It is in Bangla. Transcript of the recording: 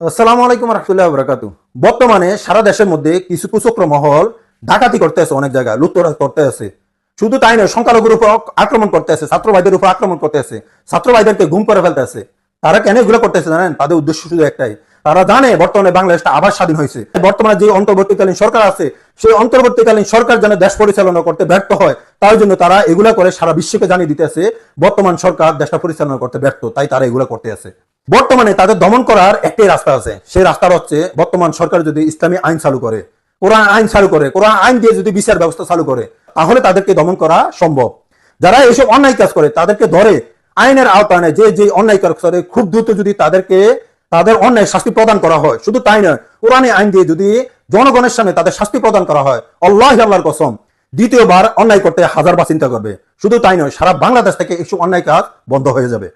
আসসালামু আলাইকুম রহমতুল্লাহ বরকাতু। বর্তমানে সারা দেশের মধ্যে কিছু কুচক্র মহল ডাকাতি করতে আছে, অনেক জায়গায় লুটতরাজ করতে আছে। শুধু তাই নয়, সংখ্যালঘুর উপর আক্রমণ করতে আছে, ছাত্র ভাইদের উপর আক্রমণ করতে আছে, ছাত্র ভাইদেরকে গুম করে ফেলতে আছে। তারা কেন এগুলো করতেছে জানেন? তাদের উদ্দেশ্য শুধু একটাই, তারা জানে বর্তমানে বাংলাদেশটা আবার স্বাধীন হয়েছে। বর্তমানে যে অন্তর্বর্তীকালীন সরকার আছে, সেই অন্তর্বর্তীকালীন সরকার যেন দেশ পরিচালনা করতে ব্যর্থ হয়, তার জন্য তারা এগুলা করে সারা বিশ্বকে জানিয়ে দিতে আছে বর্তমান সরকার দেশটা পরিচালনা করতে ব্যর্থ, তাই তারা এগুলা করতে আছে। বর্তমানে তাদের দমন করার একটাই রাস্তা আছে, সেই রাস্তাটা হচ্ছে বর্তমান সরকার যদি ইসলামী আইন চালু করে, কোরআন আইন চালু করে, কোরআন আইন দিয়ে যদি বিচার ব্যবস্থা চালু করে, তাহলে তাদেরকে দমন করা সম্ভব। যারা এইসব অন্যায় কাজ করে তাদেরকে ধরে আইনের আওতায় যে যে অন্যায় কাজ করে খুব দ্রুত যদি তাদেরকে তাদের অন্যায় শাস্তি প্রদান করা হয়, শুধু তাই নয়, কোরআনে আইন দিয়ে যদি জনগণের সামনে তাদের শাস্তি প্রদান করা হয়, আল্লাহর কসম দ্বিতীয়বার অন্যায় করতে হাজারবার চিন্তা করবে। শুধু তাই নয়, সারা বাংলাদেশ থেকে এইসব অন্যায় কাজ বন্ধ হয়ে যাবে।